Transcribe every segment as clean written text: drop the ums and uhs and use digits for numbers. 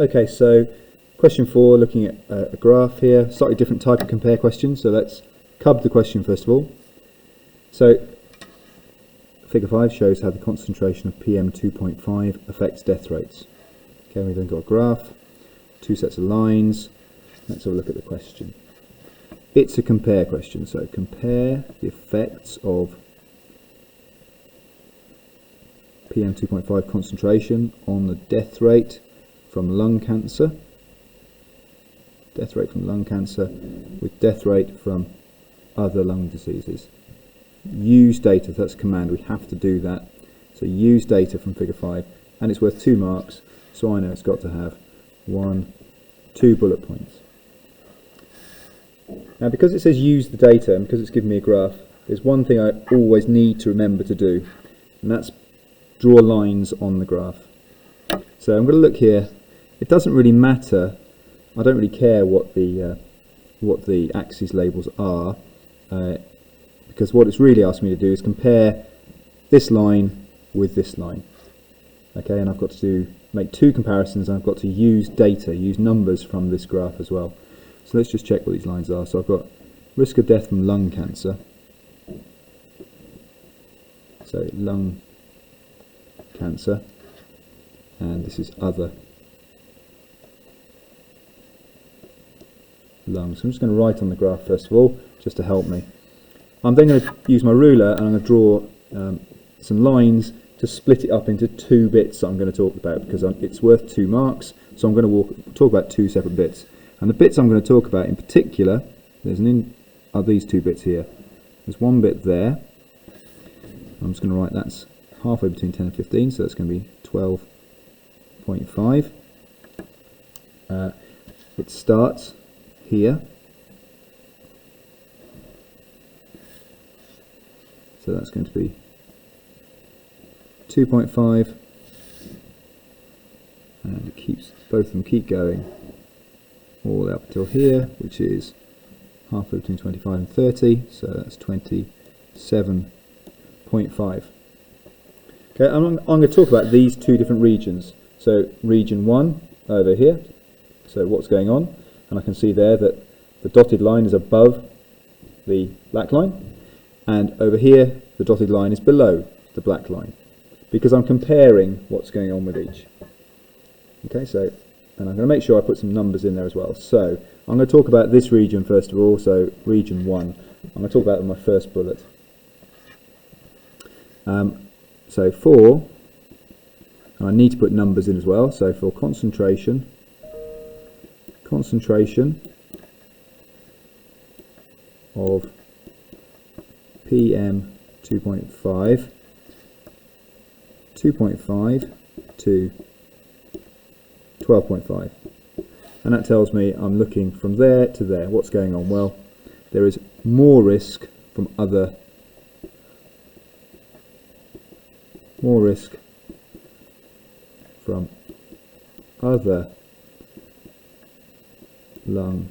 Okay, so question 4, looking at a graph here, slightly different type of compare question. So let's cub the question first of all. So figure 5 shows how the concentration of PM2.5 affects death rates. Okay, we've then got a graph, two sets of lines. Let's have a look at the question. It's a compare question, so compare the effects of PM2.5 concentration on the death rate from lung cancer. Death rate from lung cancer with death rate from other lung diseases. Use data, that's a command, we have to do that. So use data from figure 5, and it's worth 2 marks, so I know it's got to have 2 bullet points. Now because it says use the data, and because it's given me a graph, there's one thing I always need to remember to do, and that's draw lines on the graph. So I'm going to look here. It doesn't really matter, I don't really care what the axis labels are, because what it's really asking me to do is compare this line with this line. Okay, and I've got to make 2 comparisons, and I've got to use data, use numbers from this graph as well. So let's just check what these lines are. So I've got risk of death from lung cancer. So lung cancer, and this is other lungs. So I'm just going to write on the graph first of all, just to help me. I'm then going to use my ruler, and I'm going to draw some lines to split it up into 2 bits that I'm going to talk about, because it's worth 2 marks. So I'm going to talk about 2 separate bits. And the bits I'm going to talk about in particular, are these 2 bits here. There's one bit there. I'm just going to write that's halfway between 10 and 15, so that's going to be 12.5. It starts here. So that's going to be 2.5, and it keeps, both of them keep going all the way up until here, which is halfway between 25 and 30, so that's 27.5. Okay, I'm going to talk about these 2 different regions. So region 1 over here, so what's going on, and I can see there that the dotted line is above the black line, and over here the dotted line is below the black line, because I'm comparing what's going on with each. Okay, so, and I'm going to make sure I put some numbers in there as well. So I'm going to talk about this region first of all, so region 1. I'm going to talk about it in my first bullet. So for, and I need to put numbers in as well, so for concentration of PM 2.5 to 12.5, and that tells me I'm looking from there to there. What's going on? Well, there is more risk from other lung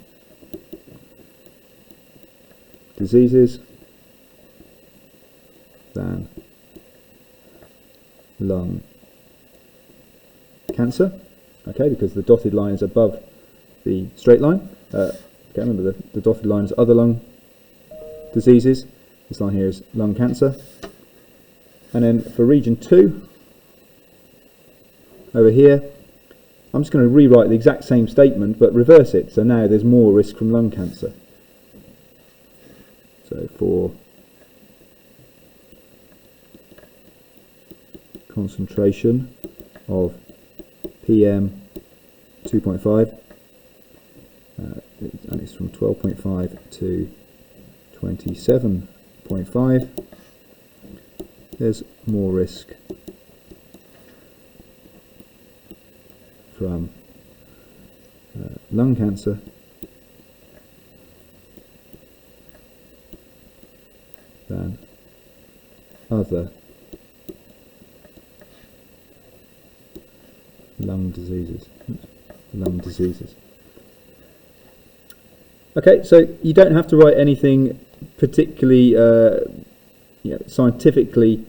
diseases than lung cancer. Okay, because the dotted line is above the straight line. Okay, remember the dotted line is other lung diseases. This line here is lung cancer. And then for region 2, over here, I'm just going to rewrite the exact same statement but reverse it. So now there's more risk from lung cancer. So for concentration of PM 2.5, and it's from 12.5 to 27.5, there's more risk from lung cancer than other lung diseases. Okay, so you don't have to write anything particularly scientifically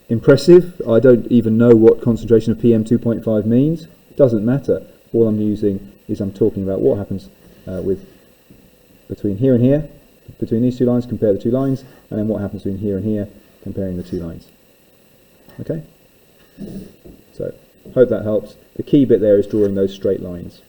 impressive. I don't even know what concentration of PM 2.5 means. Doesn't matter. All I'm using is I'm talking about what happens between here and here, between these two lines, compare the two lines, and then what happens between here and here, comparing the two lines. Okay? So, hope that helps. The key bit there is drawing those straight lines.